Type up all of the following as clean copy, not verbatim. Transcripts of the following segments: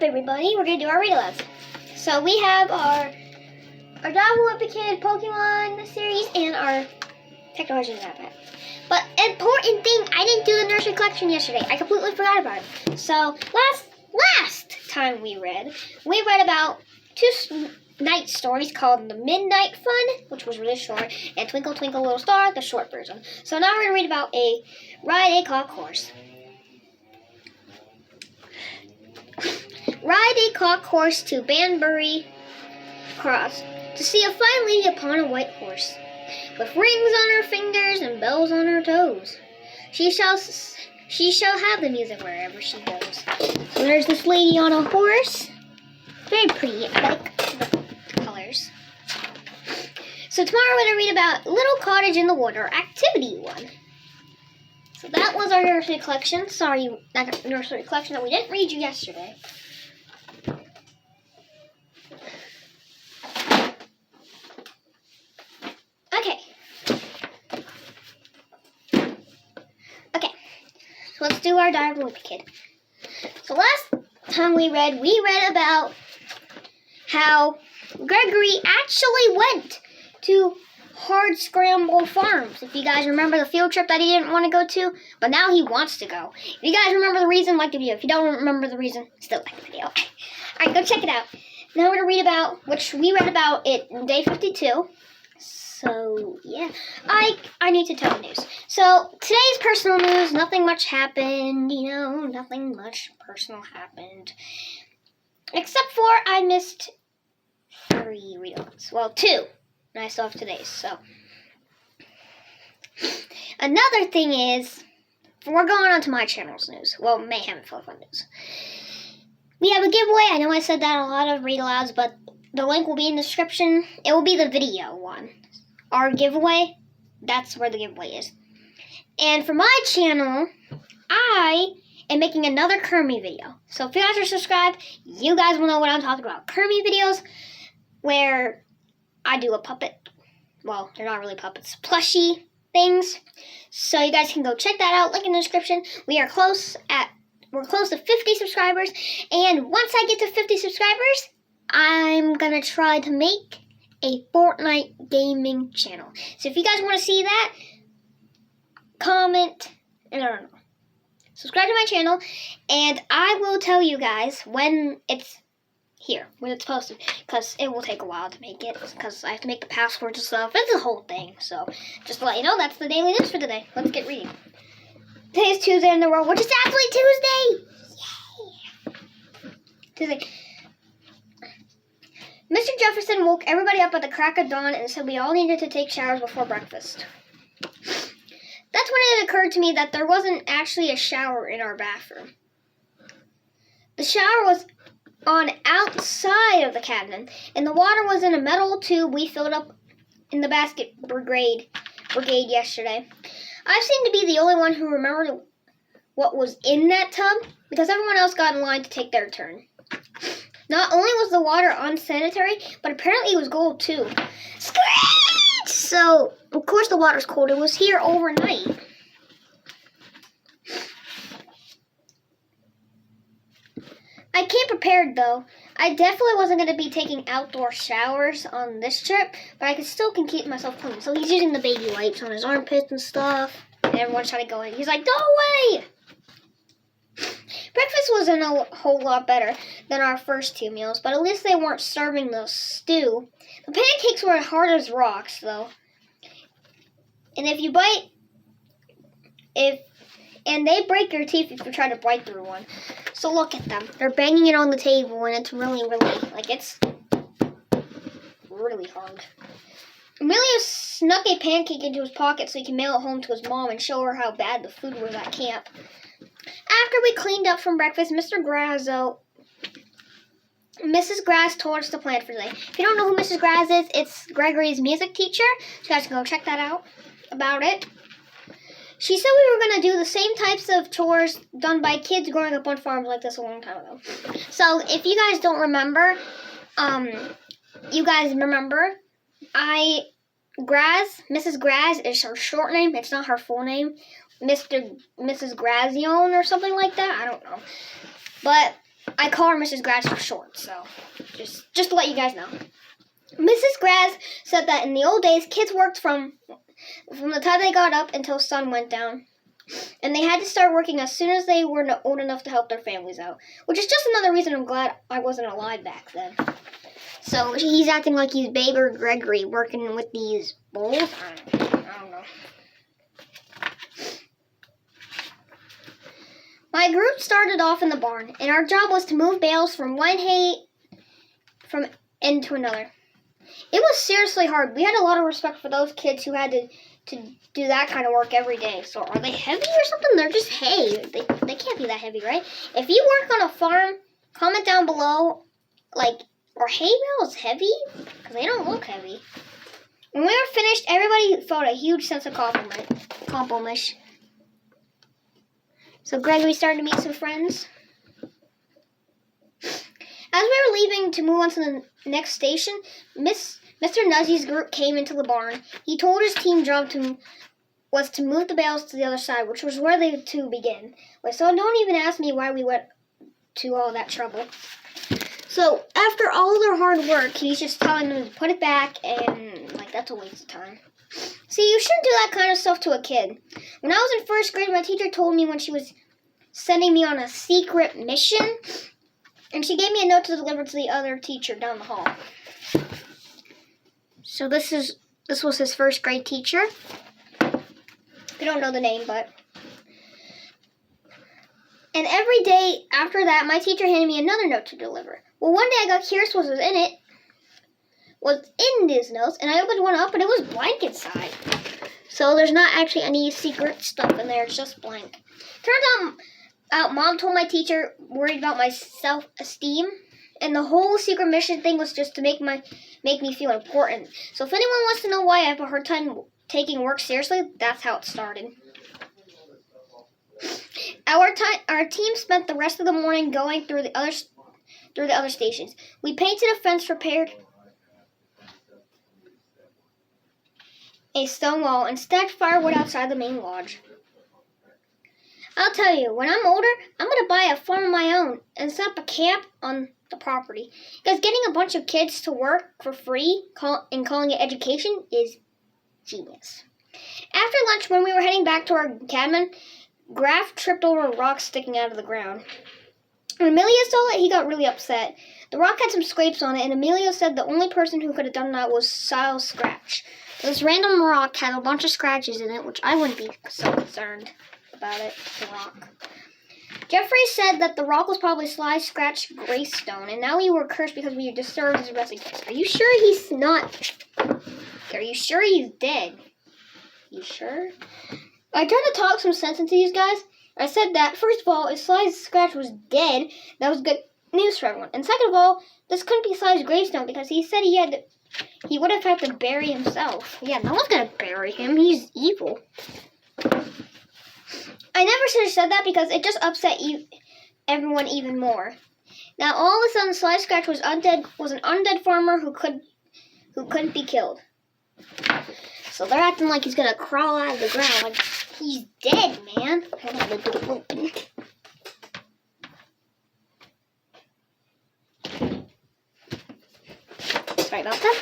up, everybody? We're gonna do our read-alouds. So we have our Double Epic Kid Pokemon series and our Technology Map. But important thing, I didn't do the nursery collection yesterday. I completely forgot about it. So last time we read about two night stories called The Midnight Fun, which was really short, and Twinkle Twinkle Little Star, the short version. So now we're gonna read about Ride a Clock Horse. Ride a clock horse to Banbury Cross to see a fine lady upon a white horse, with rings on her fingers and bells on her toes. She shall have the music wherever she goes. So there's this lady on a horse. Very pretty. I like the colors. So tomorrow we're going to read about Little Cottage in the Water, Activity 1. So that was our nursery collection. Sorry, that nursery collection that we didn't read you yesterday. So let's do our Double Epic Kid. So last time we read about how Gregory actually went to Hard Scramble Farms. If you guys remember the field trip that he didn't want to go to, but now he wants to go. If you guys remember the reason, like the video. If you don't remember the reason, still like the video. Alright, go check it out. Now we're going to read about, which we read about it in day 52. So, yeah, I need to tell the news. So, today's personal news, nothing much happened, nothing much personal happened. Except for I missed 3 read-alouds. Well, 2. And I still have today's, so. Another thing is, we're going on to my channel's news. Well, Mayhem and Fun News. We have a giveaway. I know I said that in a lot of read-alouds, but the link will be in the description. It will be the video one. Our giveaway, that's where the giveaway is. And for my channel, I am making another Kermie video. So if you guys are subscribed, you guys will know what I'm talking about. Kermie videos where I do a puppet. Well, they're not really puppets. Plushie things. So you guys can go check that out. Link in the description. We're close to 50 subscribers. And once I get to 50 subscribers, I'm going to try to make a Fortnite gaming channel. So if you guys want to see that, comment, and I don't know, subscribe to my channel, and I will tell you guys when it's here, when it's posted, because it will take a while to make it, because I have to make the passwords and stuff. It's a whole thing, so just to let you know, that's the daily news for today. Let's get reading. Today is Tuesday in the world, which is actually Tuesday! Yay! Tuesday. Mr. Jefferson woke everybody up at the crack of dawn and said we all needed to take showers before breakfast. That's when it occurred to me that there wasn't actually a shower in our bathroom. The shower was on outside of the cabinet, and the water was in a metal tube we filled up in the basket brigade yesterday. I seem to be the only one who remembered what was in that tub, because everyone else got in line to take their turn. Not only was the water unsanitary, but apparently it was gold too. Scratch! So, of course the water's cold. It was here overnight. I came prepared though. I definitely wasn't going to be taking outdoor showers on this trip, but I still can keep myself clean. So he's using the baby wipes on his armpits and stuff. And everyone's trying to go in. He's like, go away! Breakfast wasn't a whole lot better than our first 2 meals, but at least they weren't serving the stew. The pancakes were hard as rocks, though. And and they break your teeth if you try to bite through one. So look at them. They're banging it on the table, and it's really, it's really hard. Emilio snuck a pancake into his pocket so he can mail it home to his mom and show her how bad the food was at camp. After we cleaned up from breakfast, Mrs. Grass told us the plan for today. If you don't know who Mrs. Grass is, it's Gregory's music teacher. So you guys can go check that out about it. She said we were going to do the same types of chores done by kids growing up on farms like this a long time ago. So if you guys don't remember, Mrs. Grass is her short name. It's not her full name. Mrs. Grazione or something like that. I don't know. But I call her Mrs. Graz for short, so just to let you guys know. Mrs. Graz said that in the old days, kids worked from the time they got up until sun went down. And they had to start working as soon as they were old enough to help their families out. Which is just another reason I'm glad I wasn't alive back then. So he's acting like he's Babe or Gregory working with these bowls. I don't know. My group started off in the barn, and our job was to move bales from one hay from end to another. It was seriously hard. We had a lot of respect for those kids who had to do that kind of work every day. So are they heavy or something? They're just hay. They can't be that heavy, right? If you work on a farm, comment down below, are hay bales heavy? Because they don't look heavy. When we were finished, everybody felt a huge sense of compliment. So Gregory started to meet some friends. As we were leaving to move on to the next station, Mr. Nuzzy's group came into the barn. He told his team job was to move the bales to the other side, which was where they two began. So don't even ask me why we went to all that trouble. So after all their hard work, he's just telling them to put it back, and that's a waste of time. See, you shouldn't do that kind of stuff to a kid. When I was in first grade, my teacher told me when she was sending me on a secret mission, and she gave me a note to deliver to the other teacher down the hall. So this was his first grade teacher. I don't know the name, but. And every day after that, my teacher handed me another note to deliver. Well, one day I got curious what was in these notes, and I opened one up, and it was blank inside. So there's not actually any secret stuff in there. It's just blank. Turns out Mom told my teacher, worried about my self-esteem, and the whole secret mission thing was just to make me feel important. So if anyone wants to know why I have a hard time taking work seriously, that's how it started. Our team spent the rest of the morning going through the other stations. We painted a fence, repaired a stone wall, and stacked firewood outside the main lodge. I'll tell you, when I'm older, I'm going to buy a farm of my own and set up a camp on the property. Because getting a bunch of kids to work for free and calling it education is genius. After lunch, when we were heading back to our cabin, Graf tripped over a rock sticking out of the ground. When Emilio saw it, he got really upset. The rock had some scrapes on it, and Emilio said the only person who could have done that was Silas Scratch. This random rock had a bunch of scratches in it, which I wouldn't be so concerned about it, the rock. Jeffrey said that the rock was probably Sly's Scratch Greystone, and now we were cursed because we disturbed his resting place. Are you sure he's not? Are you sure he's dead? You sure? I tried to talk some sense into these guys. I said that, first of all, if Sly's Scratch was dead, that was good news for everyone. And second of all, this couldn't be Sly's gravestone because he said he would have had to bury himself. Yeah, no one's going to bury him. He's evil. I never should have said that because it just upset everyone even more. Now, all of a sudden, Sly Scratch was an undead farmer who couldn't be killed. So they're acting like he's gonna crawl out of the ground. Like, he's dead, man. Sorry about that.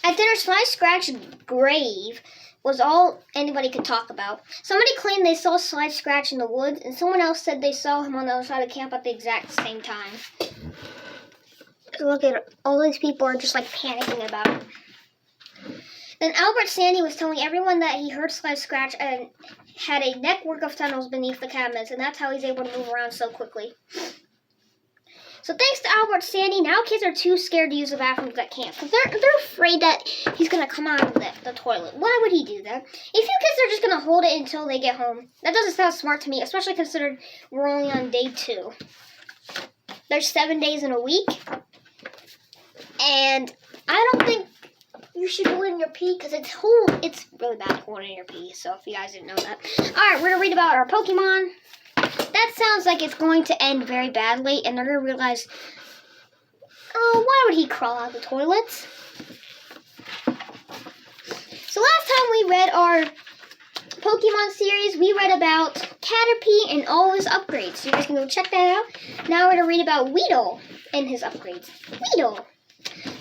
At dinner, Sly Scratch's grave was all anybody could talk about. Somebody claimed they saw Sly Scratch in the woods, and someone else said they saw him on the other side of camp at the exact same time. Look at it. All these people are just panicking about it. Then Albert Sandy was telling everyone that he heard Sly Scratch and had a network of tunnels beneath the cabinets, and that's how he's able to move around so quickly. So thanks to Albert Sandy, now kids are too scared to use the bathrooms at camp because they're afraid that he's going to come out of the toilet. Why would he do that? A few kids are just going to hold it until they get home. That doesn't sound smart to me, especially considering we're only on day 2. There's 7 days in a week, and I don't think you should hold in your pee because it's really bad holding in your pee, so if you guys didn't know that. Alright, we're going to read about our Pokemon. That sounds like it's going to end very badly, and they're going to realize, oh, why would he crawl out of the toilets? So last time we read our Pokemon series, we read about Caterpie and all his upgrades. So you guys can go check that out. Now we're going to read about Weedle and his upgrades. Weedle.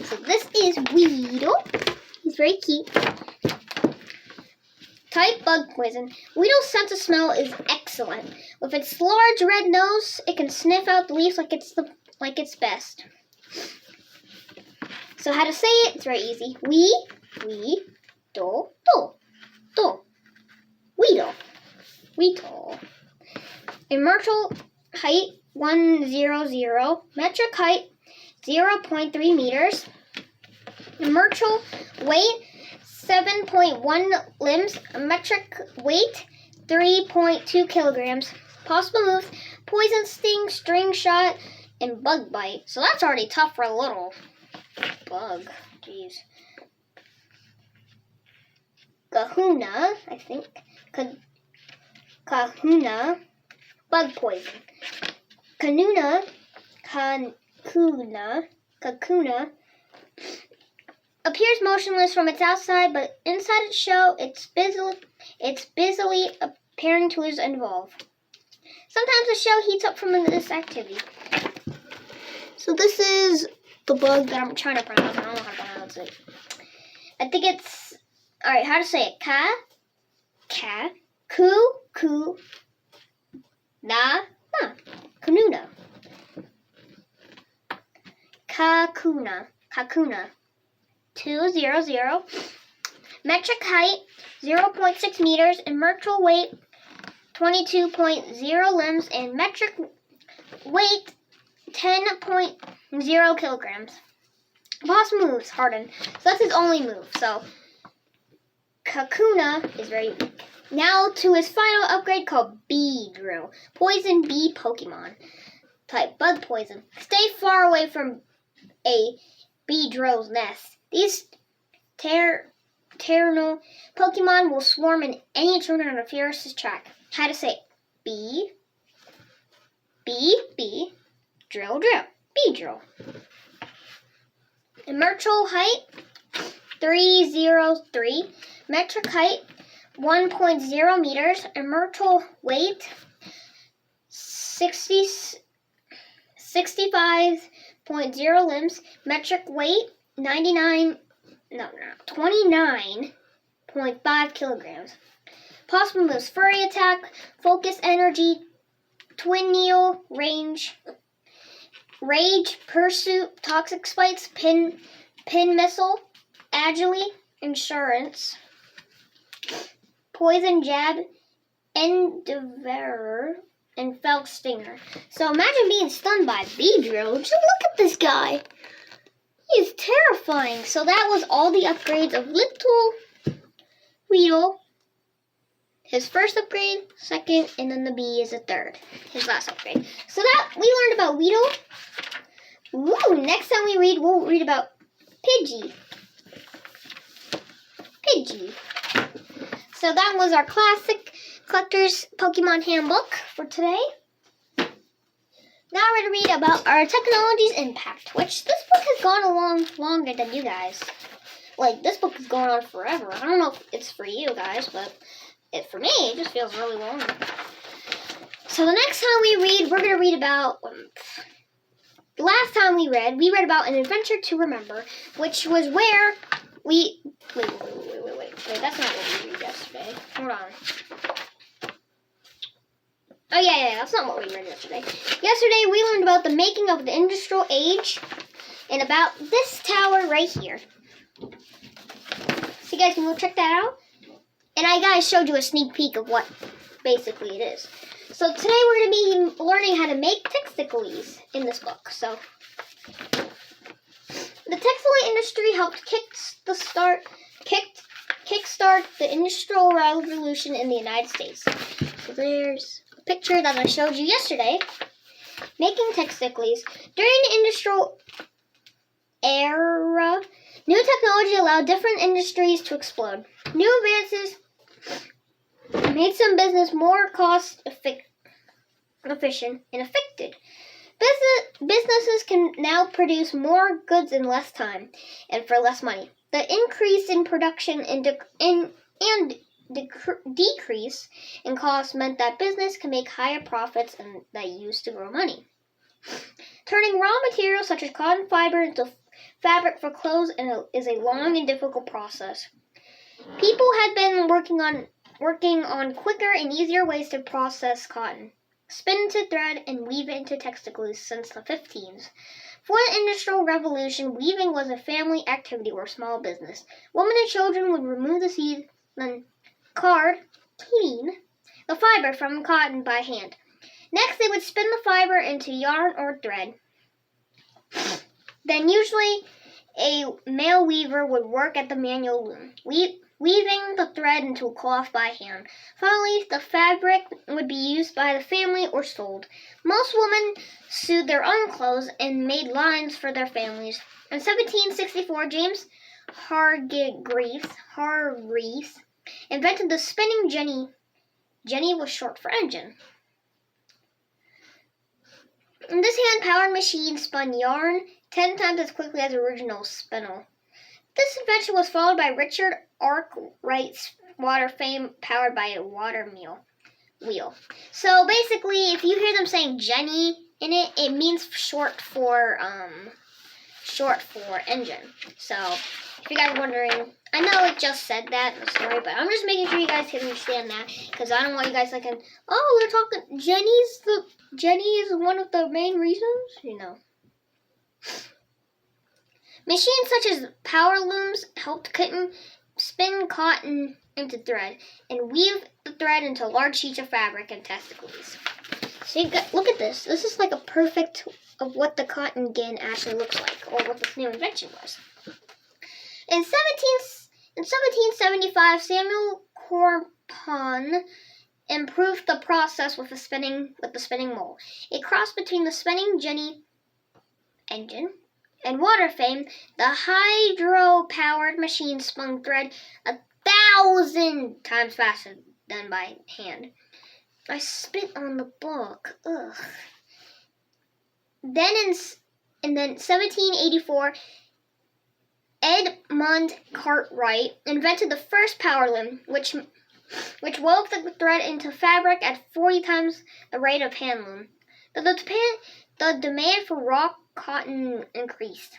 So this is Weedle. He's very cute. Type bug poison. Weedle's sense of smell is excellent. With its large red nose, it can sniff out the leaves like it's best. So how to say it? It's very easy. Do. Weedle. Weedle. Immortal height 100. Metric height 0.3 meters. Immortal weight 7.1 limbs. Metric weight 3.2 kilograms. Possible moves: poison sting, string shot, and bug bite. So that's already tough for a little bug. Jeez. Kahuna, I think. Kahuna, bug poison. Kakuna appears motionless from its outside, but inside its shell, it's busily preparing to evolve. Sometimes the shell heats up from this activity. So this is the bug that I'm trying to pronounce. I don't know how to pronounce it. I think it's, alright, how to say it? Kakuna. 200. Metric height 0.6 meters. Immortal weight 22.0 limbs, and metric weight 10.0 kilograms. Boss moves harden. So that's his only move. So Kakuna is very weak. Now to his final upgrade called Bee Drill. Poison bee Pokemon. Type bug poison. Stay far away from a bee drill's nest. These terminal Pokemon will swarm in any intruder on a fierce track. How to say it? Bee, drill, bee drill. Immortal height 303. Metric height 1.0 meters. Immortal weight 65.0 limbs. Metric weight 29.5 kilograms. Possible moves: furry attack, focus energy, twin needle, rage, pursuit, toxic spikes, pin missile, agility, insurance, poison jab, endeavor, and fell stinger. So imagine being stunned by bee drill. Just look at this guy. He is terrifying. So that was all the upgrades of Little Weedle. His first upgrade, second, and then the bee is the third. His last upgrade. So that we learned about Weedle. Ooh, next time we'll read about Pidgey. So that was our classic collector's Pokemon handbook for today. Now we're going to read about our technology's impact, which this book has gone along longer than you guys. Like, this book is going on forever. I don't know if it's for you guys, but for me, it just feels really long. So the next time we read, we're going to read about... Last time we read about An Adventure to Remember, which was where we... Wait, that's not what we read yesterday. Hold on. Oh, yeah, that's not what we read yesterday. Yesterday, we learned about the making of the Industrial Age and about this tower right here. So you guys can go check that out. And I guys showed you a sneak peek of what basically it is. So today we're going to be learning how to make textiles in this book. So the textile industry helped kickstart the Industrial Revolution in the United States. So there's a picture that I showed you yesterday. Making textiles. During the industrial era, new technology allowed different industries to explode. New advances made some business more cost efficient and effective. Businesses can now produce more goods in less time and for less money. The increase in production and decrease in costs meant that business can make higher profits and that used to grow money. Turning raw materials such as cotton fiber into fabric for clothes is a long and difficult process. People had been working on quicker and easier ways to process cotton, spin into thread, and weave it into textiles since the 15s. For the Industrial Revolution, weaving was a family activity or small business. Women and children would remove the seed, then clean the fiber from cotton by hand. Next, they would spin the fiber into yarn or thread. Then usually a male weaver would work at the manual loom, weaving the thread into a cloth by hand. Finally, the fabric would be used by the family or sold. Most women sewed their own clothes and made lines for their families. In 1764, James Hargreaves invented the spinning jenny. Jenny was short for engine. This hand-powered machine spun yarn 10 times as quickly as the original spindle. This invention was followed by Richard Arkwright's water frame powered by a water wheel. So basically, if you hear them saying Jenny in it, it means short for engine. So if you guys are wondering, I know it just said that in the story, but I'm just making sure you guys can understand that because I don't want you guys thinking, oh, they're talking Jenny is one of the main reasons, you know. Machines such as power looms helped spin cotton into thread and weave the thread into large sheets of fabric and textiles. So look at this. This is like a perfect of what the cotton gin actually looks like, or what this new invention was. In 1775, Samuel Corpon improved the process with the spinning mold. A cross between the spinning jenny engine and water frame, the hydro-powered machine spun thread 1,000 times faster than by hand. I spit on the book. Ugh. Then in 1784, Edmund Cartwright invented the first power loom, which wove the thread into fabric at 40 times the rate of hand loom. The demand for raw cotton increased.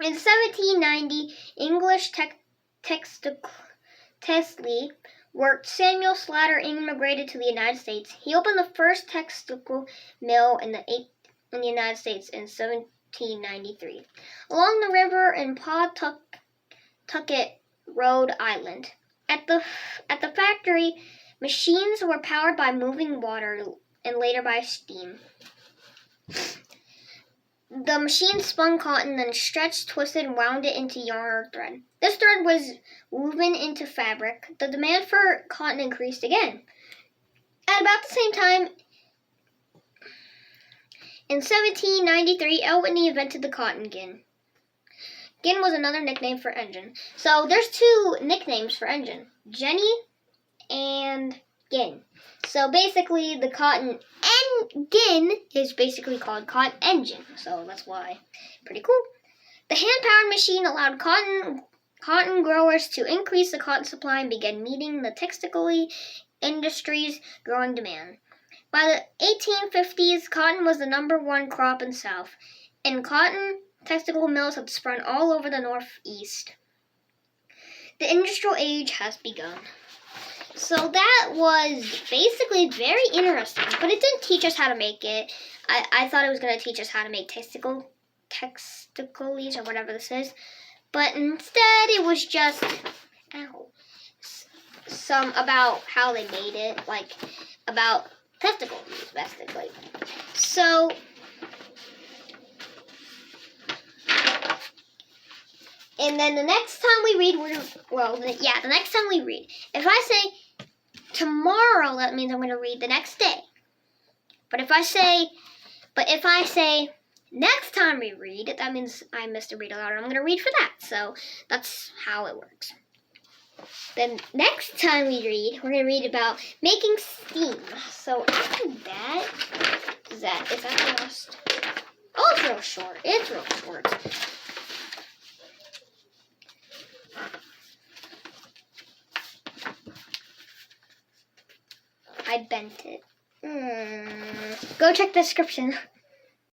In 1790, English textile worker Samuel Slater immigrated to the United States. He opened the first textile mill in the United States in 1793, along the river in Pawtucket, Rhode Island. At the factory, machines were powered by moving water and later by steam. The machine spun cotton, then stretched, twisted, and wound it into yarn or thread. This thread was woven into fabric. The demand for cotton increased again. At about the same time, in 1793, L. Whitney invented the cotton gin. Gin was another nickname for engine. So there's two nicknames for engine, Jenny and Gin. So basically, the cotton gin is basically called cotton engine. So that's why. Pretty cool. The hand-powered machine allowed cotton growers to increase the cotton supply and began meeting the textile industry's growing demand. By the 1850s, cotton was the #1 crop in the South, and cotton textile mills had sprung all over the Northeast. The industrial age has begun. So that was basically very interesting, but it didn't teach us how to make it. I thought it was going to teach us how to make textiles or whatever this is, but instead it was just some about how they made it, like about testicles, basically. So and then the next time we read, the next time we read, if I say tomorrow, that means I'm going to read the next day. But if I say next time we read, that means I missed a read aloud, and I'm going to read for that. So that's how it works. Then next time we read, we're going to read about making steam. So after that, is that the last? Oh, it's real short. It's real short. I bent it. Go check the description.